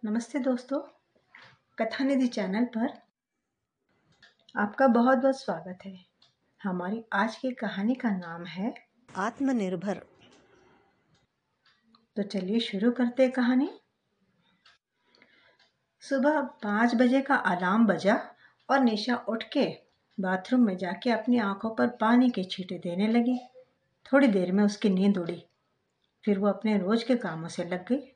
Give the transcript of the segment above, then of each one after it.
नमस्ते दोस्तों, कथा निधि चैनल पर आपका बहुत बहुत स्वागत है। हमारी आज की कहानी का नाम है आत्मनिर्भर। तो चलिए शुरू करते हैं कहानी। सुबह 5 बजे का अलार्म बजा और निशा उठ के बाथरूम में जाके अपनी आंखों पर पानी के छींटे देने लगी। थोड़ी देर में उसकी नींद उड़ी। फिर वो अपने रोज के कामों से लग गई।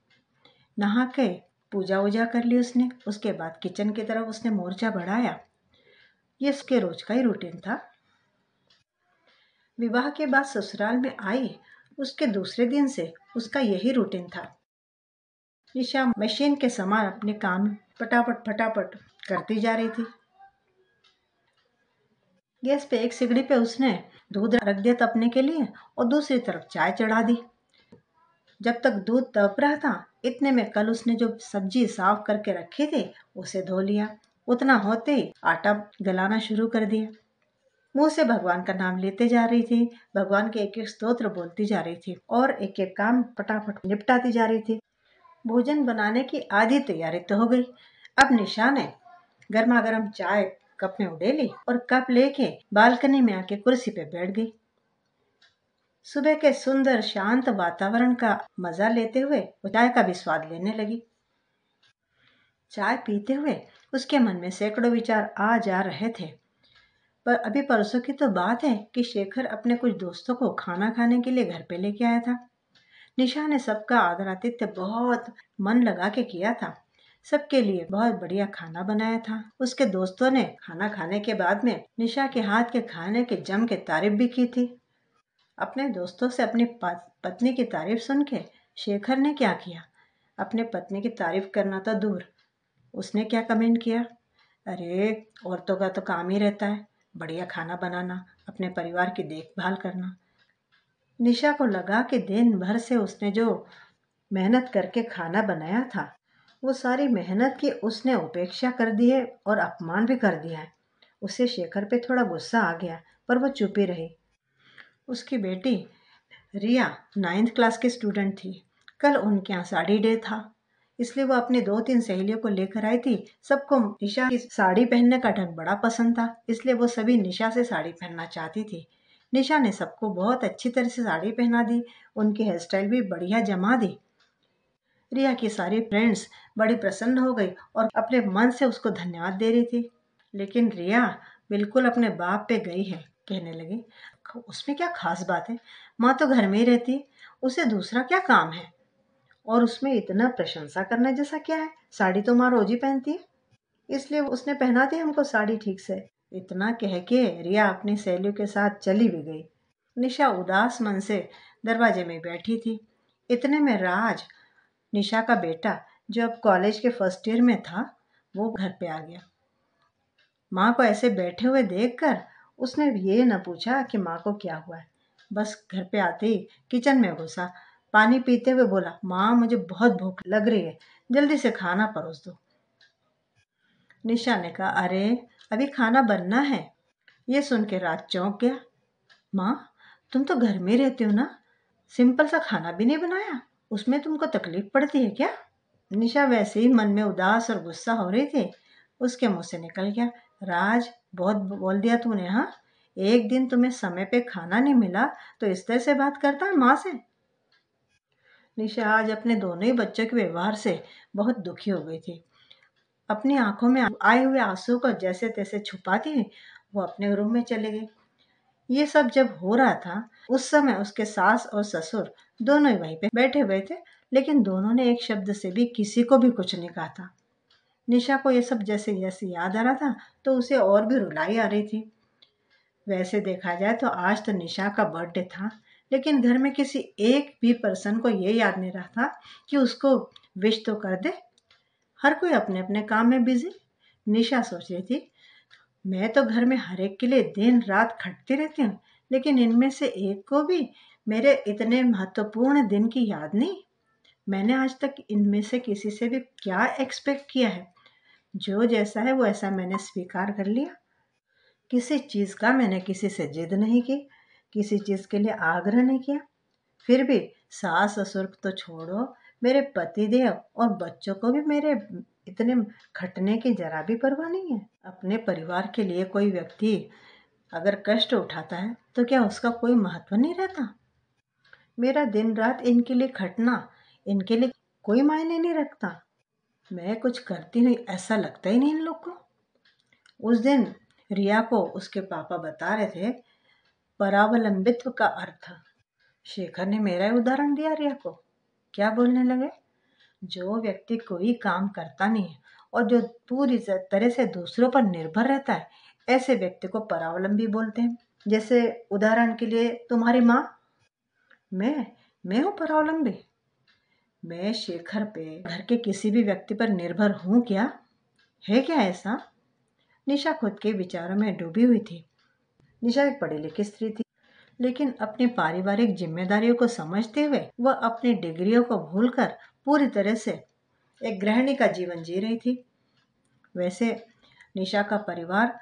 नहा के पूजा वूजा कर ली उसने। उसके बाद किचन की तरफ उसने मोर्चा बढ़ाया। ये उसके रोज का ही रूटीन था। विवाह के बाद ससुराल में आई उसके दूसरे दिन से उसका यही रूटीन था। निशा मशीन के समान अपने काम फटाफट फटाफट करती जा रही थी। गैस पे एक सिगड़ी पे उसने दूध रख दिया तपने के लिए और दूसरी तरफ चाय चढ़ा दी। जब तक दूध तप रहा था इतने में कल उसने जो सब्जी साफ करके रखी थी उसे धो लिया। उतना होते ही आटा गलाना शुरू कर दिया। मुंह से भगवान का नाम लेते जा रही थी। भगवान के एक एक स्तोत्र बोलती जा रही थी और एक एक काम फटाफट निपटाती जा रही थी। भोजन बनाने की आधी तैयारी तो हो गई। अब निशा ने गर्मा गर्म चाय कप में उड़ेली और कप लेके बालकनी में आके कुर्सी पे बैठ गई। सुबह के सुंदर शांत वातावरण का मजा लेते हुए वो चाय का भी स्वाद लेने लगी। चाय पीते हुए उसके मन में सैकड़ों विचार आ जा रहे थे। पर अभी परसों की तो बात है कि शेखर अपने कुछ दोस्तों को खाना खाने के लिए घर पे लेके आया था। निशा ने सबका आदर आतिथ्य बहुत मन लगा के किया था। सबके लिए बहुत बढ़िया खाना बनाया था। उसके दोस्तों ने खाना खाने के बाद में निशा के हाथ के खाने के जम के तारीफ भी की थी। अपने दोस्तों से अपनी पत्नी की तारीफ सुन के शेखर ने क्या किया, अपने पत्नी की तारीफ करना तो दूर, उसने क्या कमेंट किया, अरे औरतों का तो काम ही रहता है बढ़िया खाना बनाना, अपने परिवार की देखभाल करना। निशा को लगा कि दिन भर से उसने जो मेहनत करके खाना बनाया था वो सारी मेहनत की उसने उपेक्षा कर दी है और अपमान भी कर दिया है। उसे शेखर पे थोड़ा गुस्सा आ गया पर वो चुप ही रही। उसकी बेटी रिया 9th क्लास की स्टूडेंट थी। कल उनके यहाँ साड़ी डे था, इसलिए वो अपनी 2-3 सहेलियों को लेकर आई थी। सबको निशा की साड़ी पहनने का ढंग बड़ा पसंद था, इसलिए वो सभी निशा से साड़ी पहनना चाहती थी। निशा ने सबको बहुत अच्छी तरह से साड़ी पहना दी। उनकी हेयर स्टाइल भी बढ़िया जमा दी। रिया की सारी फ्रेंड्स बड़ी प्रसन्न हो गई और अपने मन से उसको धन्यवाद दे रही थी। लेकिन रिया बिल्कुल अपने बाप पे गई है। कहने लगी, उसमें क्या खास बात है, माँ तो घर में ही रहती है, उसे दूसरा क्या काम है और उसमें इतना प्रशंसा करना जैसा क्या है, साड़ी तो माँ रोज ही पहनती है, इसलिए उसने पहना दी हमको साड़ी ठीक से। इतना कह के रिया अपनी सहेलियों के साथ चली भी गई। निशा उदास मन से दरवाजे में बैठी थी। इतने में राज, निशा का बेटा जो अब कॉलेज के फर्स्ट ईयर में था, वो घर पे आ गया। माँ को ऐसे बैठे हुए देखकर उसने ये न पूछा कि माँ को क्या हुआ है, बस घर पे आते ही किचन में घुसा। पानी पीते हुए बोला, माँ मुझे बहुत भूख लग रही है, जल्दी से खाना परोस दो। निशा ने कहा, अरे अभी खाना बनना है। ये सुन के राज चौंक गया। माँ तुम तो घर में रहते हो ना, सिंपल सा खाना भी नहीं बनाया, उसमें तुमको तकलीफ पड़ती है क्या? निशा वैसे ही मन में उदास और गुस्सा हो रही थी। उसके मुंह से निकल गया, राज बहुत बोल दिया तूने। हाँ, एक दिन तुम्हें समय पे खाना नहीं मिला तो इस तरह से बात करता है माँ से। निशा आज अपने दोनों ही बच्चों के व्यवहार से बहुत दुखी हो गई थी। अपनी आंखों में आए हुए आंसू को जैसे तैसे छुपाती हुई वो अपने रूम में चले गई। ये सब जब हो रहा था उस समय उसके सास और ससुर दोनों ही वहीं पे बैठे हुए थे, लेकिन दोनों ने एक शब्द से भी किसी को भी कुछ नहीं कहा था। निशा को ये सब जैसे जैसे याद आ रहा था तो उसे और भी रुलाई आ रही थी। वैसे देखा जाए तो आज तो निशा का बर्थडे था, लेकिन घर में किसी एक भी पर्सन को ये याद नहीं रहा था कि उसको विश तो कर दे। हर कोई अपने अपने काम में बिजी। निशा सोच रही थी, मैं तो घर में हर एक के लिए दिन रात खटती रहती हूँ, लेकिन इनमें से एक को भी मेरे इतने महत्वपूर्ण दिन की याद नहीं। मैंने आज तक इनमें से किसी से भी क्या एक्सपेक्ट किया है? जो जैसा है वो ऐसा मैंने स्वीकार कर लिया। किसी चीज़ का मैंने किसी से जिद नहीं की, किसी चीज़ के लिए आग्रह नहीं किया। फिर भी सास ससुर तो छोड़ो, मेरे पतिदेव और बच्चों को भी मेरे इतने खटने की जरा भी परवाह नहीं है। अपने परिवार के लिए कोई व्यक्ति अगर कष्ट उठाता है तो क्या उसका कोई महत्व नहीं रहता? मेरा दिन रात इनके लिए खटना, इनके लिए कोई मायने नहीं रखता। मैं कुछ करती हुई ऐसा लगता ही नहीं इन लोग को। उस दिन रिया को उसके पापा बता रहे थे परावलंबित्व का अर्थ। शेखर ने मेरा ही उदाहरण दिया रिया को। क्या बोलने लगे, जो व्यक्ति कोई काम करता नहीं है और जो पूरी तरह से दूसरों पर निर्भर रहता है, ऐसे व्यक्ति को परावलंबी बोलते हैं। जैसे उदाहरण के लिए तुम्हारी माँ। मैं हूँ परावलंबी? मैं शेखर पे, घर के किसी भी व्यक्ति पर निर्भर हूँ क्या? है क्या ऐसा? निशा खुद के विचारों में डूबी हुई थी। निशा एक पढ़ी लिखी स्त्री थी, लेकिन अपनी पारिवारिक जिम्मेदारियों को समझते हुए वह अपनी डिग्रियों को भूलकर पूरी तरह से एक गृहिणी का जीवन जी रही थी। वैसे निशा का परिवार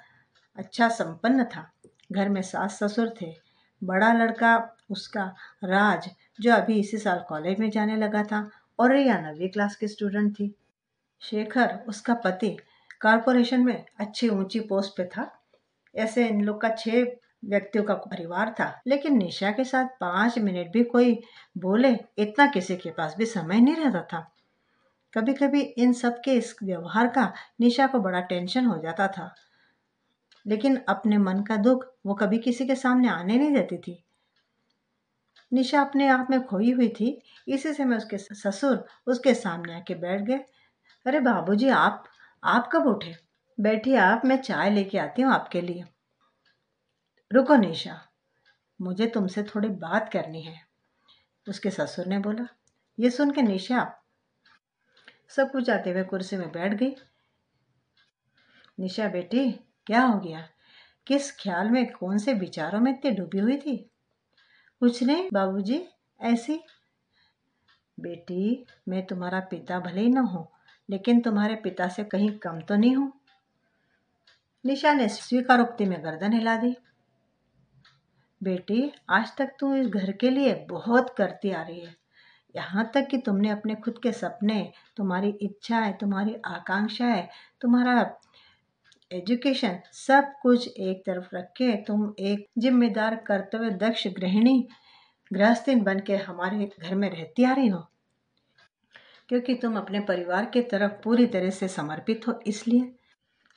अच्छा संपन्न था। घर में सास ससुर थे। बड़ा लड़का उसका राज, जो अभी इसी साल कॉलेज में जाने लगा था, और रिया 9वीं क्लास की स्टूडेंट थी। शेखर उसका पति कॉरपोरेशन में अच्छी ऊंची पोस्ट पे था। ऐसे इन लोग का 6 व्यक्तियों का परिवार था। लेकिन निशा के साथ 5 मिनट भी कोई बोले, इतना किसी के पास भी समय नहीं रहता था। कभी कभी इन सब के इस व्यवहार का निशा को बड़ा टेंशन हो जाता था, लेकिन अपने मन का दुख वो कभी किसी के सामने आने नहीं देती थी। निशा अपने आप में खोई हुई थी। इसी से मैं उसके ससुर उसके सामने आके बैठ गए। अरे बाबूजी, आप कब उठे? बैठिए आप, मैं चाय लेके आती हूँ आपके लिए। रुको निशा, मुझे तुमसे थोड़ी बात करनी है, उसके ससुर ने बोला। ये सुन के निशा सब कुछ आते हुए कुर्सी में बैठ गई। निशा बेटी, क्या हो गया? किस ख्याल में, कौन से विचारों में इतनी डूबी हुई थी? कुछ नहीं बाबूजी, ऐसी। बेटी, मैं तुम्हारा पिता भले ही न हूं, लेकिन तुम्हारे पिता से कहीं कम तो नहीं हूं। निशा ने स्वीकारोक्ति में गर्दन हिला दी। बेटी, आज तक तुम इस घर के लिए बहुत करती आ रही है। यहाँ तक कि तुमने अपने खुद के सपने, तुम्हारी इच्छाएं, तुम्हारी आकांक्षाएं, तुम्हारा एजुकेशन, सब कुछ एक तरफ रख के तुम एक जिम्मेदार, कर्तव्य दक्ष गृहिणी, गृहस्थीन बन के हमारे घर में रहती आ रही हो, क्योंकि तुम अपने परिवार की तरफ पूरी तरह से समर्पित हो इसलिए।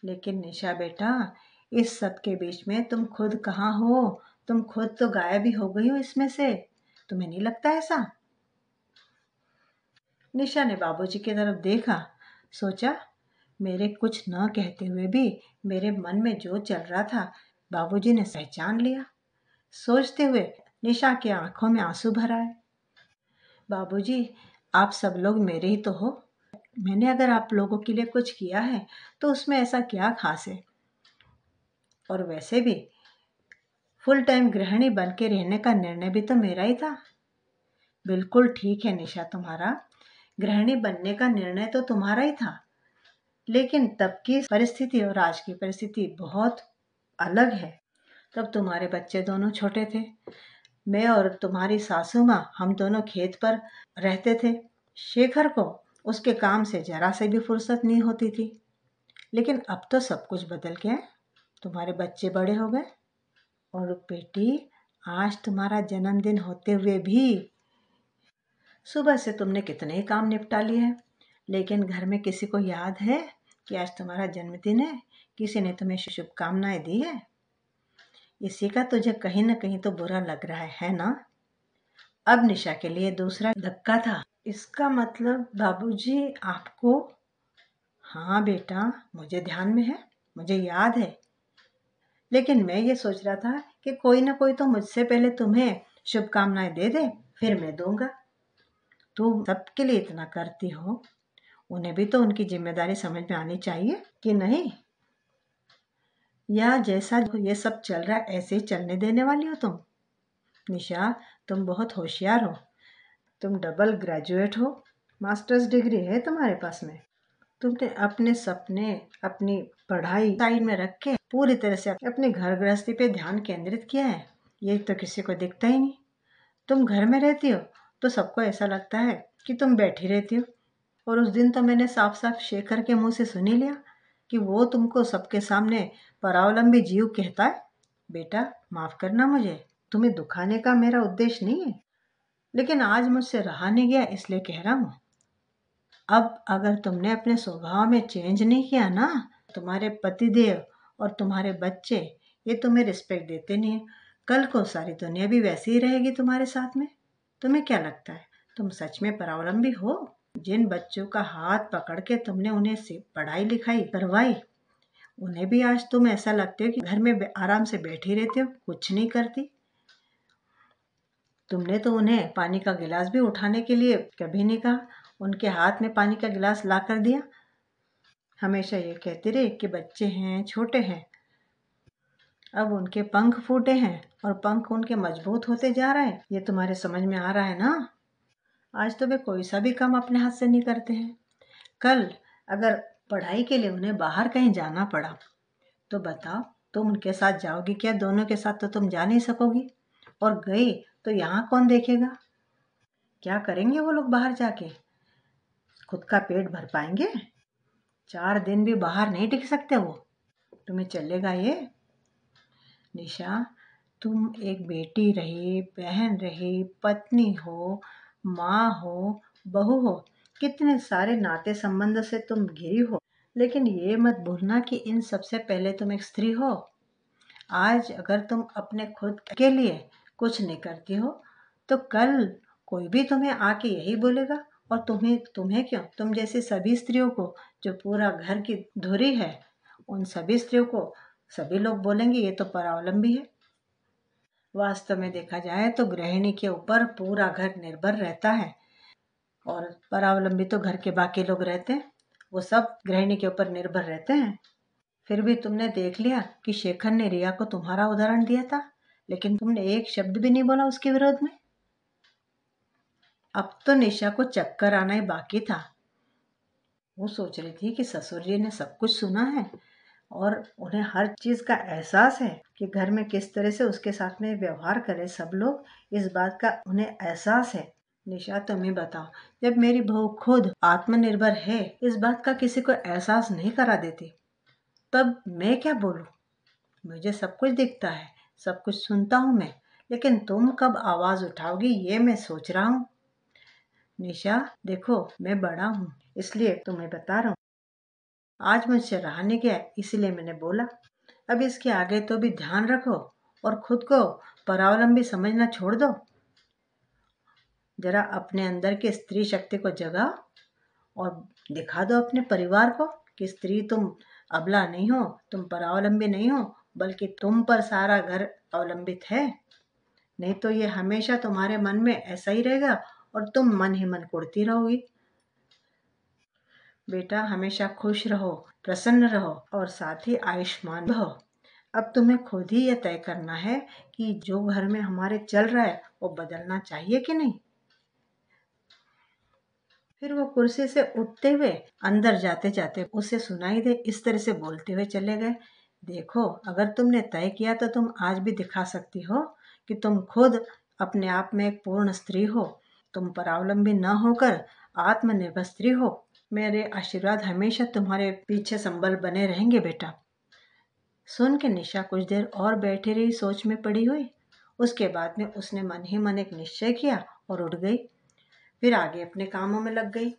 लेकिन निशा बेटा, इस सब के बीच में तुम खुद कहाँ हो? तुम खुद तो गायब ही हो गई हो इसमें से। तुम्हें नहीं लगता ऐसा? निशा ने बाबूजी की तरफ देखा। सोचा, मेरे कुछ न कहते हुए भी मेरे मन में जो चल रहा था बाबूजी ने पहचान लिया। सोचते हुए निशा की आंखों में आंसू भर आए। बाबूजी, आप सब लोग मेरे ही तो हो। मैंने अगर आप लोगों के लिए कुछ किया है तो उसमें ऐसा क्या खास है? और वैसे भी फुल टाइम गृहिणी बन के रहने का निर्णय भी तो मेरा ही था। बिल्कुल ठीक है निशा, तुम्हारा गृहिणी बनने का निर्णय तो तुम्हारा ही था, लेकिन तब की परिस्थिति और आज की परिस्थिति बहुत अलग है। तब तुम्हारे बच्चे दोनों छोटे थे। मैं और तुम्हारी सासू माँ, हम दोनों खेत पर रहते थे। शेखर को उसके काम से जरा से भी फुर्सत नहीं होती थी। लेकिन अब तो सब कुछ बदल गया है। तुम्हारे बच्चे बड़े हो गए। और बेटी, आज तुम्हारा जन्मदिन होते हुए भी सुबह से तुमने कितने ही काम निपटा लिए हैं, लेकिन घर में किसी को याद है कि आज तुम्हारा जन्मदिन है? किसी ने तुम्हें शुभकामनाएं दी है? इसी का तुझे कहीं ना कहीं तो बुरा लग रहा है ना? अब निशा के लिए दूसरा धक्का था। इसका मतलब बाबूजी आपको? हाँ बेटा, मुझे ध्यान में है, मुझे याद है। लेकिन मैं ये सोच रहा था कि कोई ना कोई तो मुझसे पहले तुम्हें शुभकामनाएं दे दे, फिर मैं दूंगा। तुम सबके लिए इतना करती हो, उन्हें भी तो उनकी जिम्मेदारी समझ में आनी चाहिए कि नहीं? या जैसा ये सब चल रहा है ऐसे ही चलने देने वाली हो तुम? निशा, तुम बहुत होशियार हो। तुम डबल ग्रेजुएट हो, मास्टर्स डिग्री है तुम्हारे पास में। तुमने अपने सपने, अपनी पढ़ाई साइड में रख के पूरी तरह से अपने घर गृहस्थी पे ध्यान केंद्रित किया है। ये तो किसी को दिखता ही नहीं। तुम घर में रहती हो तो सबको ऐसा लगता है कि तुम बैठी रहती हो। और उस दिन तो मैंने साफ साफ शेखर के मुंह से सुन ही लिया कि वो तुमको सबके सामने परावलंबी जीव कहता है। बेटा माफ करना मुझे, तुम्हें दुखाने का मेरा उद्देश्य नहीं है, लेकिन आज मुझसे रहा नहीं गया इसलिए कह रहा हूँ। अब अगर तुमने अपने स्वभाव में चेंज नहीं किया ना, तुम्हारे पतिदेव और तुम्हारे बच्चे ये तुम्हें रिस्पेक्ट देते नहीं है। कल को सारी दुनिया भी वैसी ही रहेगी तुम्हारे साथ में। तुम्हें क्या लगता है तुम सच में परावलंबी हो? जिन बच्चों का हाथ पकड़ के तुमने उन्हें पढ़ाई लिखाई करवाई, उन्हें भी आज तुम ऐसा लगते हो कि घर में आराम से बैठी रहते हो, कुछ नहीं करती। तुमने तो उन्हें पानी का गिलास भी उठाने के लिए कभी नहीं कहा, उनके हाथ में पानी का गिलास ला कर दिया। हमेशा ये कहते रहे कि बच्चे हैं, छोटे हैं। अब उनके पंख फूटे हैं और पंख उनके मजबूत होते जा रहे हैं, ये तुम्हारे समझ में आ रहा है ना? आज तो वे कोई सा भी काम अपने हाथ से नहीं करते हैं। कल अगर पढ़ाई के लिए उन्हें बाहर कहीं जाना पड़ा तो बताओ, तुम उनके साथ जाओगी क्या? दोनों के साथ तो तुम जा नहीं सकोगी, और गई तो यहाँ कौन देखेगा? क्या करेंगे वो लोग बाहर जाके? खुद का पेट भर पाएंगे? 4 दिन भी बाहर नहीं टिक सकते वो। तुम्हें चलेगा ये? निशा, तुम एक बेटी रही, बहन रही, पत्नी हो, माँ हो, बहू हो, कितने सारे नाते संबंध से तुम घिरी हो, लेकिन ये मत भूलना कि इन सबसे पहले तुम एक स्त्री हो। आज अगर तुम अपने खुद के लिए कुछ नहीं करती हो तो कल कोई भी तुम्हें आके यही बोलेगा। और तुम्हें क्यों, तुम जैसी सभी स्त्रियों को जो पूरा घर की धुरी है, उन सभी स्त्रियों को सभी लोग बोलेंगे ये तो परावलंबी है। वास्तव में देखा जाए तो गृहिणी के ऊपर पूरा घर निर्भर रहता है, और परावलंबी तो घर के बाकी लोग रहते हैं, वो सब गृहिणी के ऊपर निर्भर रहते हैं। फिर भी तुमने देख लिया कि शेखर ने रिया को तुम्हारा उदाहरण दिया था, लेकिन तुमने एक शब्द भी नहीं बोला उसके विरोध में। अब तो निशा को चक्कर आना ही बाकी था। वो सोच रही थी कि ससुर जी ने सब कुछ सुना है और उन्हें हर चीज का एहसास है कि घर में किस तरह से उसके साथ में व्यवहार करे सब लोग, इस बात का उन्हें एहसास है। निशा तुम्हें बताओ, जब मेरी बहू खुद आत्मनिर्भर है, इस बात का किसी को एहसास नहीं करा देती, तब मैं क्या बोलूं? मुझे सब कुछ दिखता है, सब कुछ सुनता हूं मैं, लेकिन तुम कब आवाज उठाओगी ये मैं सोच रहा हूँ। निशा देखो, मैं बड़ा हूँ इसलिए तुम्हें बता रहा हूँ। आज मुझसे रहा नहीं गया इसीलिए मैंने बोला। अब इसके आगे तो भी ध्यान रखो और खुद को परावलंबी समझना छोड़ दो। जरा अपने अंदर की स्त्री शक्ति को जगाओ और दिखा दो अपने परिवार को कि स्त्री तुम अबला नहीं हो, तुम परावलंबी नहीं हो, बल्कि तुम पर सारा घर अवलंबित है। नहीं तो ये हमेशा तुम्हारे मन में ऐसा ही रहेगा और तुम मन ही मन कुढ़ती रहोगी। बेटा हमेशा खुश रहो, प्रसन्न रहो और साथ ही आयुष्मान रहो। अब तुम्हें खुद ही यह तय करना है कि जो घर में हमारे चल रहा है वो बदलना चाहिए कि नहीं। फिर वो कुर्सी से उठते हुए अंदर जाते जाते उसे सुनाई दे इस तरह से बोलते हुए चले गए, देखो अगर तुमने तय किया तो तुम आज भी दिखा सकती हो कि तुम खुद अपने आप में एक पूर्ण स्त्री हो। तुम परावलंबी न होकर आत्मनिर्भर स्त्री हो। मेरे आशीर्वाद हमेशा तुम्हारे पीछे संबल बने रहेंगे बेटा। सुन के निशा कुछ देर और बैठी रही, सोच में पड़ी हुई। उसके बाद में उसने मन ही मन एक निश्चय किया और उठ गई। फिर आगे अपने कामों में लग गई।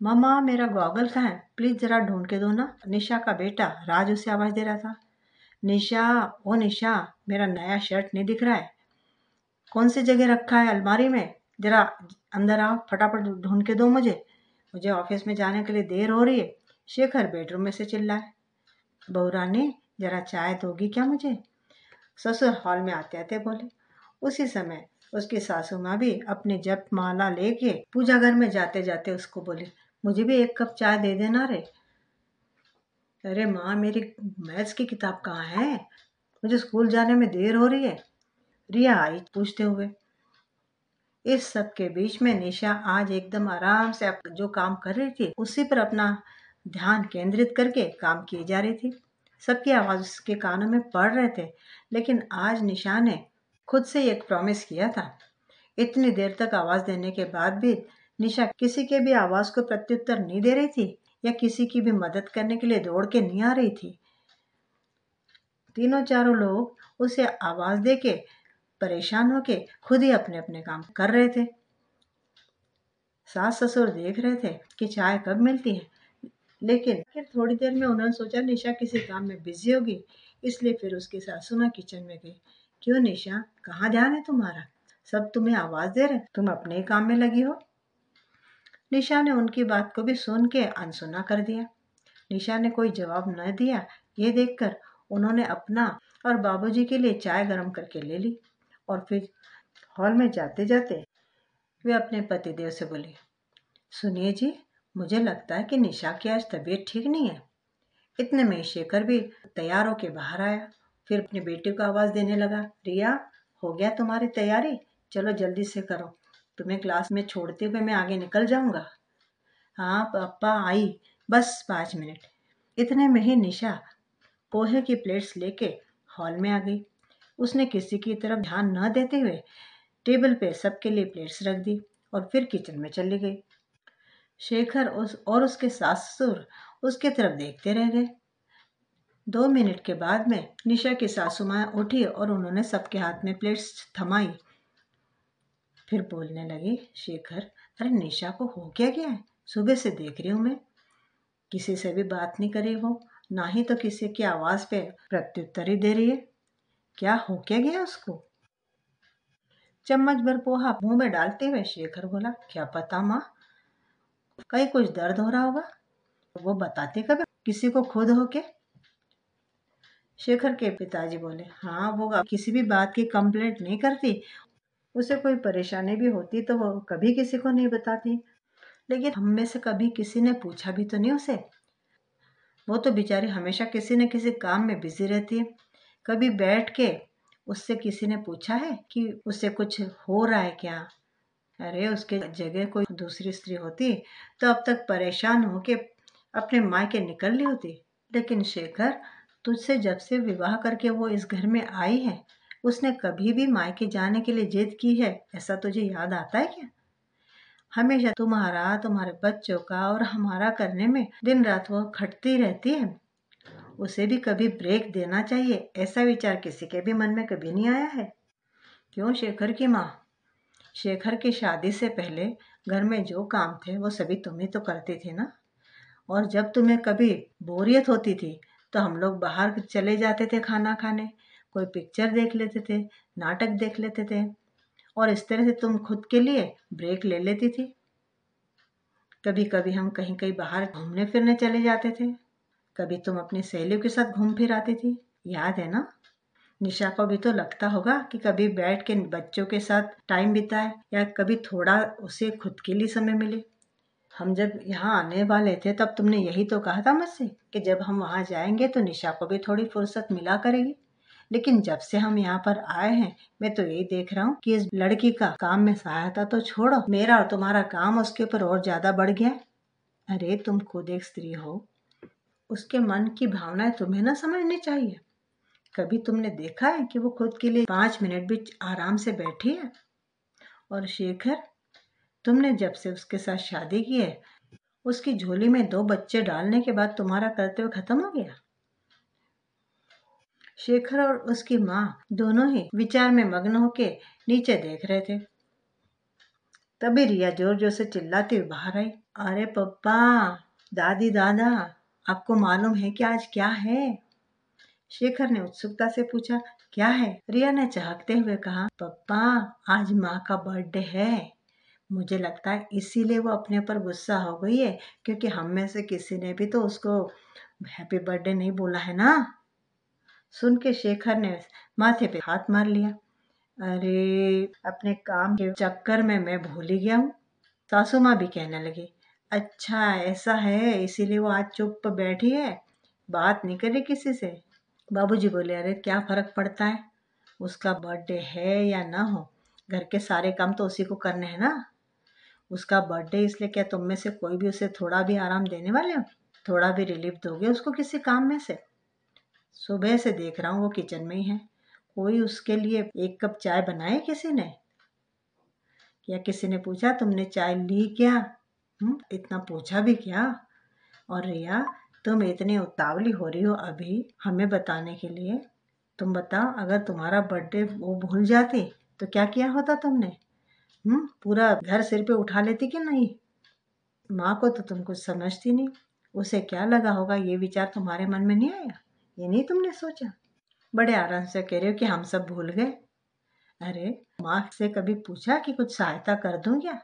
मामा मेरा गॉगल कहाँ है, प्लीज जरा ढूंढ के दो ना। निशा का बेटा राज उसे आवाज दे रहा था। निशा, ओ निशा, मेरा नया शर्ट नहीं दिख रहा है, कौन सी जगह रखा है? अलमारी में, जरा अंदर आओ, फटाफट ढूंढ के दो मुझे, मुझे ऑफिस में जाने के लिए देर हो रही है। शेखर बेडरूम में से चिल्लाए, बहू रानी जरा चाय दोगी क्या मुझे? ससुर हॉल में आते आते बोले। उसी समय उसकी सासू माँ भी अपनी जप माला लेके पूजा घर में जाते जाते उसको बोली, मुझे भी एक कप चाय दे देना रे। अरे माँ, मेरी मैथ्स की किताब कहाँ है, मुझे स्कूल जाने में देर हो रही है, रिया आई पूछते हुए। इस सब के बीच में निशा आज एकदम आराम से जो काम कर रही थी उसी पर अपना ध्यान केंद्रित करके काम किए जा रही थी। सबकी आवाज उसके कानों में पड़ रहे थे, लेकिन आज निशा ने खुद से एक प्रॉमिस किया था इतनी देर तक आवाज देने के बाद भी निशा किसी के भी आवाज को प्रत्युत्तर नहीं दे रही थी या किसी की भी मदद करने के लिए दौड़ के नहीं आ रही थी। तीनों चारों लोग उसे आवाज देके परेशान होके खुद ही अपने अपने काम कर रहे थे। सास ससुर देख रहे थे कि चाय कब मिलती है, लेकिन फिर थोड़ी देर में उन्होंने सोचा निशा किसी काम में बिजी होगी, इसलिए फिर उसकी सासू माँ किचन में गई। क्यों निशा, कहाँ ध्यान है तुम्हारा? सब तुम्हें आवाज दे रहे, तुम अपने ही काम में लगी हो। निशा ने उनकी बात को भी सुन के अनसुना कर दिया। निशा ने कोई जवाब न दिया। ये देखकर उन्होंने अपना और बाबूजी के लिए चाय गर्म करके ले ली और फिर हॉल में जाते जाते वे अपने पतिदेव से बोली, सुनिए जी, मुझे लगता है कि निशा की आज तबीयत ठीक नहीं है। इतने में शेखर भी तैयार होके बाहर आया। फिर अपनी बेटी को आवाज देने लगा, रिया, हो गया तुम्हारी तैयारी? चलो जल्दी से करो, तुम्हें क्लास में छोड़ते हुए मैं आगे निकल जाऊंगा। हाँ पापा आई, बस 5 मिनट। इतने में ही निशा पोहे की प्लेट्स लेके हॉल में आ गई। उसने किसी की तरफ ध्यान न देते हुए टेबल पे सबके लिए प्लेट्स रख दी और फिर किचन में चली गई। शेखर और उसके सास ससुर उसके तरफ देखते रह गए। 2 मिनट के बाद में निशा की सासू माँ उठी और उन्होंने सबके हाथ में प्लेट्स थमाई। फिर बोलने लगी, शेखर, अरे निशा को हो क्या गया है? सुबह से देख रही हूँ मैं, किसी से भी बात नहीं करी वो, ना ही तो किसी की आवाज पे प्रत्युत्तर ही दे रही है। क्या हो क्या गया उसको? चम्मच भर पोहा मुंह में डालते हुए शेखर बोला, क्या पता माँ, कहीं कुछ दर्द हो रहा होगा। वो बताती कभी किसी को खुद होके? शेखर के पिताजी बोले, हाँ वो किसी भी बात की कंप्लेंट नहीं करती, उसे कोई परेशानी भी होती तो वो कभी किसी को नहीं बताती, लेकिन हम में से कभी किसी ने पूछा भी तो नहीं उसे। वो तो बेचारी हमेशा किसी न किसी काम में बिजी रहती है। कभी बैठ के उससे किसी ने पूछा है कि उससे कुछ हो रहा है क्या? अरे उसके जगह कोई दूसरी स्त्री होती तो अब तक परेशान होके अपने मायके निकल ली होती। लेकिन शेखर, तुझसे जब से विवाह करके वो इस घर में आई है, उसने कभी भी मायके जाने के लिए जिद की है, ऐसा तुझे याद आता है क्या? हमेशा तुम्हारा, तुम्हारे बच्चों का और हमारा करने में दिन रात वो खटती रहती है। उसे भी कभी ब्रेक देना चाहिए, ऐसा विचार किसी के भी मन में कभी नहीं आया है? क्यों शेखर की माँ, शेखर की शादी से पहले घर में जो काम थे वो सभी तुम ही तो करती थी ना। और जब तुम्हें कभी बोरियत होती थी तो हम लोग बाहर चले जाते थे खाना खाने, कोई पिक्चर देख लेते थे, नाटक देख लेते थे, और इस तरह से तुम खुद के लिए ब्रेक ले लेती थी। कभी कभी हम कहीं कहीं बाहर घूमने फिरने चले जाते थे, कभी तुम अपनी सहेलियों के साथ घूम फिर आती थी, याद है ना? निशा को भी तो लगता होगा कि कभी बैठ के बच्चों के साथ टाइम बिताए या कभी थोड़ा उसे खुद के लिए समय मिले। हम जब यहाँ आने वाले थे तब तुमने यही तो कहा था मुझसे कि जब हम वहाँ जाएंगे तो निशा को भी थोड़ी फुर्सत मिला करेगी। लेकिन जब से हम यहाँ पर आए हैं मैं तो यही देख रहा हूँ कि इस लड़की का काम में सहायता तो छोड़ो, मेरा और तुम्हारा काम उसके ऊपर और ज्यादा बढ़ गया। अरे तुम खुद एक स्त्री हो, उसके मन की भावनाएं तुम्हें ना समझनी चाहिए? कभी तुमने देखा है कि वो खुद के लिए 5 मिनट भी आराम से बैठी है? और शेखर, तुमने जब से उसके साथ शादी की है, उसकी झोली में 2 बच्चे डालने के बाद तुम्हारा कर्तव्य खत्म हो गया? शेखर और उसकी माँ दोनों ही विचार में मग्न होके नीचे देख रहे थे। तभी रिया जोर जोर से चिल्लाती हुई बाहर आई, अरे पप्पा, दादी, दादा, आपको मालूम है कि आज क्या है? शेखर ने उत्सुकता से पूछा, क्या है? रिया ने चहकते हुए कहा, पप्पा, आज माँ का बर्थडे है। मुझे लगता है इसीलिए वो अपने ऊपर गुस्सा हो गई है, क्योंकि हम में से किसी ने भी तो उसको हैप्पी बर्थडे नहीं बोला है ना। सुन के शेखर ने माथे पे हाथ मार लिया। अरे अपने काम के चक्कर में मैं भूल ही गया हूँ। सासू माँ भी कहने लगी, अच्छा ऐसा है, इसीलिए वो आज चुप बैठी है, बात नहीं करे किसी से। बाबूजी बोले, अरे क्या फर्क पड़ता है, उसका बर्थडे है या ना हो, घर के सारे काम तो उसी को करने हैं ना। उसका बर्थडे इसलिए क्या तुम में से कोई भी उसे थोड़ा भी आराम देने वाले हो? थोड़ा भी रिलीफ दोगे उसको किसी काम में से? सुबह से देख रहा हूँ वो किचन में ही है, कोई उसके लिए 1 कप चाय बनाए किसी ने? या किसी ने पूछा तुमने चाय ली क्या? इतना पूछा भी क्या? और रिया, तुम इतनी उतावली हो रही हो अभी हमें बताने के लिए। तुम बताओ, अगर तुम्हारा बर्थडे वो भूल जाती तो क्या किया होता तुमने? पूरा घर सिर पे उठा लेती कि नहीं? माँ को तो तुम कुछ समझती नहीं, उसे क्या लगा होगा ये विचार तुम्हारे मन में नहीं आया? ये नहीं तुमने सोचा? बड़े आराम से कह रहे हो कि हम सब भूल गए। अरे माँ से कभी पूछा कि कुछ सहायता कर दूं क्या?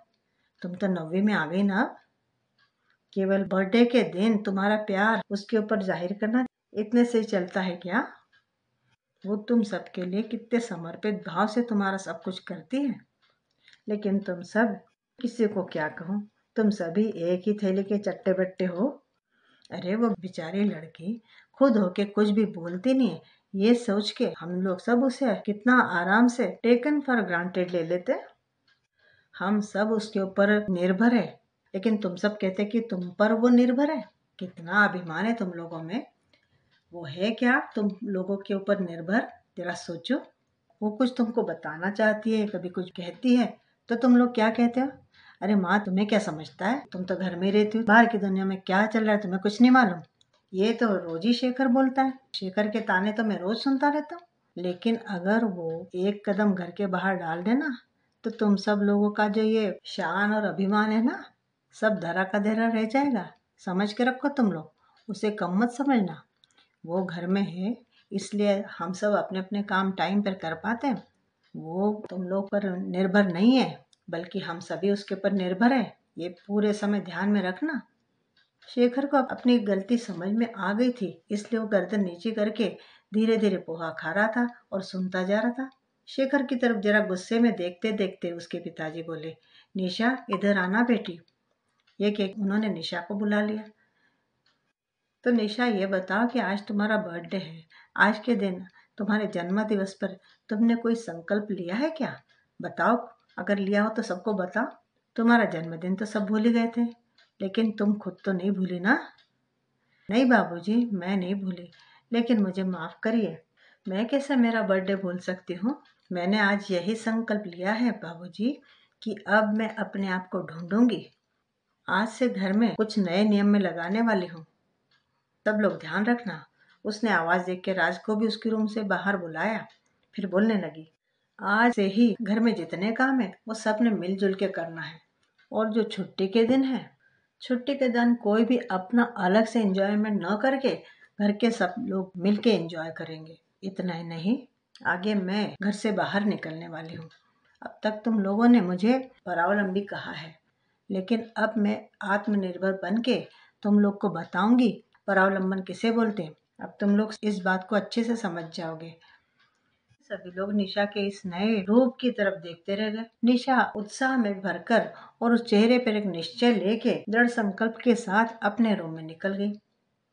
तुम तो 9वीं में आ गई ना अब। केवल बर्थडे के दिन तुम्हारा प्यार उसके ऊपर जाहिर करना इतने से ही चलता है क्या? वो तुम सबके लिए कितने समर्पित भाव से तुम्हारा सब कुछ करती है। लेकिन तुम सब, किसी को क्या कहूँ, तुम सभी एक ही थैली के चट्टे बट्टे हो। अरे वो बेचारी लड़की खुद होके कुछ भी बोलती नहीं है, ये सोच के हम लोग सब उसे कितना आराम से टेकन फॉर ग्रांटेड ले लेते। हम सब उसके ऊपर निर्भर है, लेकिन तुम सब कहते कि तुम पर वो निर्भर है। कितना अभिमान है तुम लोगों में। वो है क्या तुम लोगों के ऊपर निर्भर? जरा सोचो। वो कुछ तुमको बताना चाहती है, कभी कुछ कहती है तो तुम लोग क्या कहते हो? अरे माँ, तुम्हें क्या समझता है, तुम तो घर में रहती हो, बाहर की दुनिया में क्या चल रहा है तुम्हें कुछ नहीं मालूम। ये तो रोज ही शेखर बोलता है, शेखर के ताने तो मैं रोज सुनता रहता हूँ। लेकिन अगर वो एक कदम घर के बाहर डाल देना तो तुम सब लोगों का जो ये शान और अभिमान है ना, सब धरा का धरा रह जाएगा। समझ के रखो तुम लोग, उसे कम मत समझना। वो घर में है इसलिए हम सब अपने अपने काम टाइम पर कर पाते हैं। वो तुम लोग पर निर्भर नहीं है, बल्कि हम सभी उसके ऊपर निर्भर है। ये पूरे समय ध्यान में रखना। शेखर को अपनी गलती समझ में आ गई थी, इसलिए वो गर्दन नीचे करके धीरे धीरे पोहा खा रहा था और सुनता जा रहा था। शेखर की तरफ जरा गुस्से में देखते देखते उसके पिताजी बोले, निशा इधर आना बेटी। ये कि उन्होंने निशा को बुला लिया। तो निशा, ये बताओ कि आज तुम्हारा बर्थडे है, आज के दिन तुम्हारे जन्म दिवस पर तुमने कोई संकल्प लिया है क्या? बताओ, अगर लिया हो तो सबको बताओ। तुम्हारा जन्मदिन तो सब भूल ही गए थे, लेकिन तुम खुद तो नहीं भूली ना? नहीं बाबूजी, मैं नहीं भूली, लेकिन मुझे माफ करिए। मैं कैसे मेरा बर्थडे भूल सकती हूँ? मैंने आज यही संकल्प लिया है बाबूजी कि अब मैं अपने आप को ढूंढूंगी। आज से घर में कुछ नए नियम में लगाने वाली हूँ, सब लोग ध्यान रखना। उसने आवाज देख के राज को भी उसके रूम से बाहर बुलाया, फिर बोलने लगी, आज से ही घर में जितने काम है वो सब ने मिलजुल के करना है। और जो छुट्टी के दिन है, छुट्टी के दिन कोई भी अपना अलग से एंजॉयमेंट न करके घर के सब लोग मिलके एंजॉय करेंगे। इतना ही नहीं, आगे मैं घर से बाहर निकलने वाली हूँ। अब तक तुम लोगों ने मुझे परावलंबी कहा है, लेकिन अब मैं आत्मनिर्भर बन के तुम लोग को बताऊंगी परावलंबन किसे बोलते हैं। अब तुम लोग इस बात को अच्छे से समझ जाओगे। सभी लोग निशा के इस नए रूप की तरफ देखते रह गए। निशा उत्साह में भरकर और उस चेहरे पर एक निश्चय लेके दृढ़ संकल्प के साथ अपने रूम में निकल गई।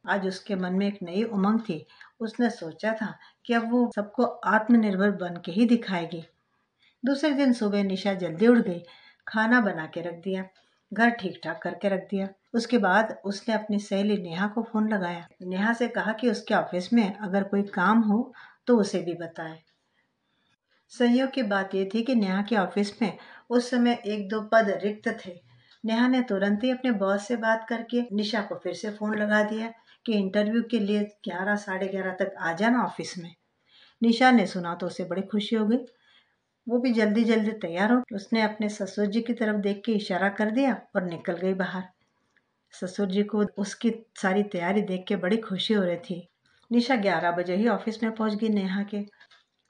आज उसके मन में एक नई उमंग थी। उसने सोचा था कि अब वो सबको आत्मनिर्भर बन के ही दिखाएगी। दूसरे दिन सुबह निशा जल्दी उठ गई, खाना बना के रख दिया, घर ठीक ठाक करके रख दिया। उसके बाद उसने अपनी सहेली नेहा को फोन लगाया। नेहा से कहा कि उसके ऑफिस में अगर कोई काम हो तो उसे भी बताए। संयोग की बात यह थी कि नेहा के ऑफिस में उस समय 1-2 पद रिक्त थे। नेहा ने तुरंत ही अपने बॉस से बात करके निशा को फिर से फोन लगा दिया कि इंटरव्यू के लिए 11 साढ़े 11 तक आ जाना ऑफिस में। निशा ने सुना तो उसे बड़ी खुशी हो गई। वो भी जल्दी जल्दी तैयार हो, उसने अपने ससुर जी की तरफ देख के इशारा कर दिया और निकल गई बाहर। ससुर जी को उसकी सारी तैयारी देख के बड़ी खुशी हो रही थी। निशा 11 बजे ही ऑफिस में पहुंच गई नेहा के,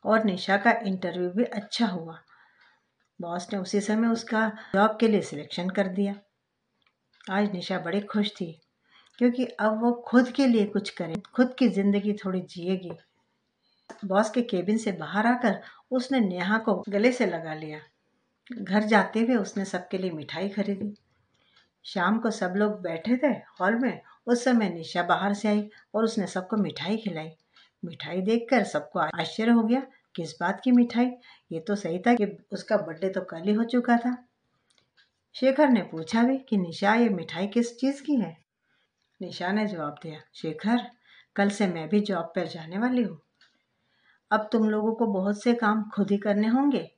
और निशा का इंटरव्यू भी अच्छा हुआ। बॉस ने उसी समय उसका जॉब के लिए सिलेक्शन कर दिया। आज निशा बड़ी खुश थी, क्योंकि अब वो खुद के लिए कुछ करे, खुद की जिंदगी थोड़ी जिएगी। बॉस के केबिन से बाहर आकर उसने नेहा को गले से लगा लिया। घर जाते हुए उसने सबके लिए मिठाई खरीदी। शाम को सब लोग बैठे थे हॉल में, उस समय निशा बाहर से आई और उसने सबको मिठाई खिलाई। मिठाई देखकर सबको आश्चर्य हो गया, किस बात की मिठाई? ये तो सही था कि उसका बर्थडे तो कल ही हो चुका था। शेखर ने पूछा भी कि निशा, ये मिठाई किस चीज की है? निशा ने जवाब दिया, शेखर, कल से मैं भी जॉब पर जाने वाली हूँ। अब तुम लोगों को बहुत से काम खुद ही करने होंगे,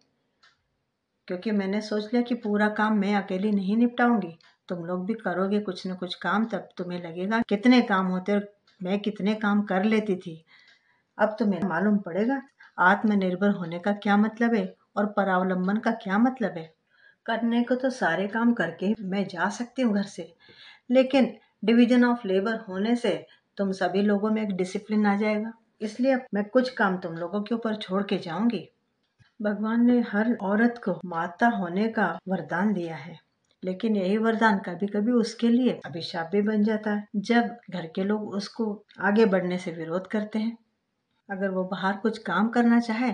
क्योंकि मैंने सोच लिया कि पूरा काम मैं अकेली नहीं निपटाऊंगी, तुम लोग भी करोगे कुछ न कुछ काम, तब तुम्हें लगेगा कितने काम होते और मैं कितने काम कर लेती थी। अब तुम्हें मालूम पड़ेगा आत्मनिर्भर होने का क्या मतलब है और परावलंबन का क्या मतलब है। करने को तो सारे काम करके मैं जा सकती हूँ घर से, लेकिन डिवीजन ऑफ लेबर होने से तुम सभी लोगों में एक डिसिप्लिन आ जाएगा, इसलिए अब मैं कुछ काम तुम लोगों के ऊपर छोड़ के जाऊंगी। भगवान ने हर औरत को माता होने का वरदान दिया है, लेकिन यही वरदान कभी कभी उसके लिए अभिशाप भी बन जाता है जब घर के लोग उसको आगे बढ़ने से विरोध करते हैं। अगर वो बाहर कुछ काम करना चाहे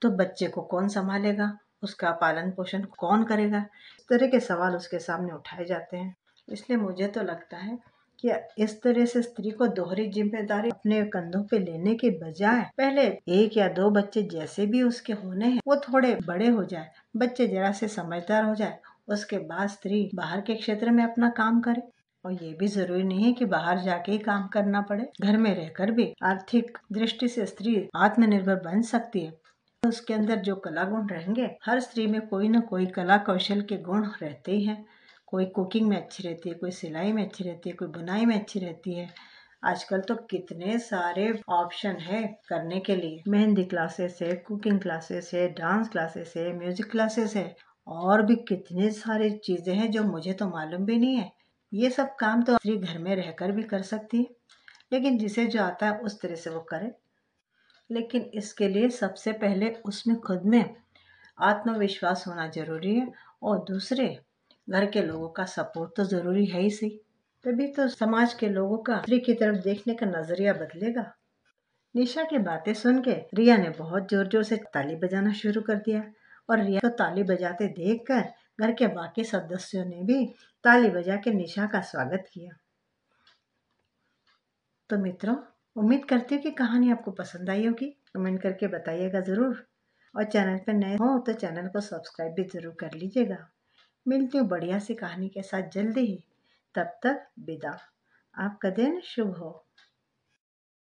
तो बच्चे को कौन संभालेगा, उसका पालन पोषण कौन करेगा, इस तरह के सवाल उसके सामने उठाए जाते हैं। इसलिए मुझे तो लगता है कि इस तरह से स्त्री को दोहरी जिम्मेदारी अपने कंधों पे लेने के बजाय पहले 1 या 2 बच्चे जैसे भी उसके होने हैं वो थोड़े बड़े हो जाए, बच्चे जरा से समझदार हो जाए, उसके बाद स्त्री बाहर के क्षेत्र में अपना काम करे। और ये भी जरूरी नहीं है कि बाहर जाके ही काम करना पड़े, घर में रहकर भी आर्थिक दृष्टि से स्त्री आत्मनिर्भर बन सकती है। उसके अंदर जो कला गुण रहेंगे, हर स्त्री में कोई ना कोई कला कौशल के गुण रहते ही हैं। कोई कुकिंग में अच्छी रहती है, कोई सिलाई में अच्छी रहती है, कोई बुनाई में अच्छी रहती है। आजकल तो कितने सारे ऑप्शन है करने के लिए, मेहंदी क्लासेस है, कुकिंग क्लासेस है, डांस क्लासेस है, म्यूजिक क्लासेस है, और भी कितने सारी चीजें हैं जो मुझे तो मालूम भी नहीं है। ये सब काम तो स्त्री घर में रहकर भी कर सकती है, लेकिन जिसे जो आता है उस तरह से वो करे। लेकिन इसके लिए सबसे पहले उसमें खुद में आत्मविश्वास होना जरूरी है, और दूसरे घर के लोगों का सपोर्ट तो जरूरी है ही सही। तभी तो समाज के लोगों का स्त्री की तरफ देखने का नजरिया बदलेगा। निशा की बातें सुन के रिया ने बहुत जोर जोर से ताली बजाना शुरू कर दिया, और रिया को ताली बजाते देखकर घर के बाकी सदस्यों ने भी ताली बजा के निशा का स्वागत किया। तो मित्रों, उम्मीद करती हूँ कि कहानी आपको पसंद आई होगी। कमेंट करके बताइएगा ज़रूर, और चैनल पर नए हो तो चैनल को सब्सक्राइब भी ज़रूर कर लीजिएगा। मिलती हूँ बढ़िया सी कहानी के साथ जल्दी ही, तब तक विदा। आपका दिन शुभ हो।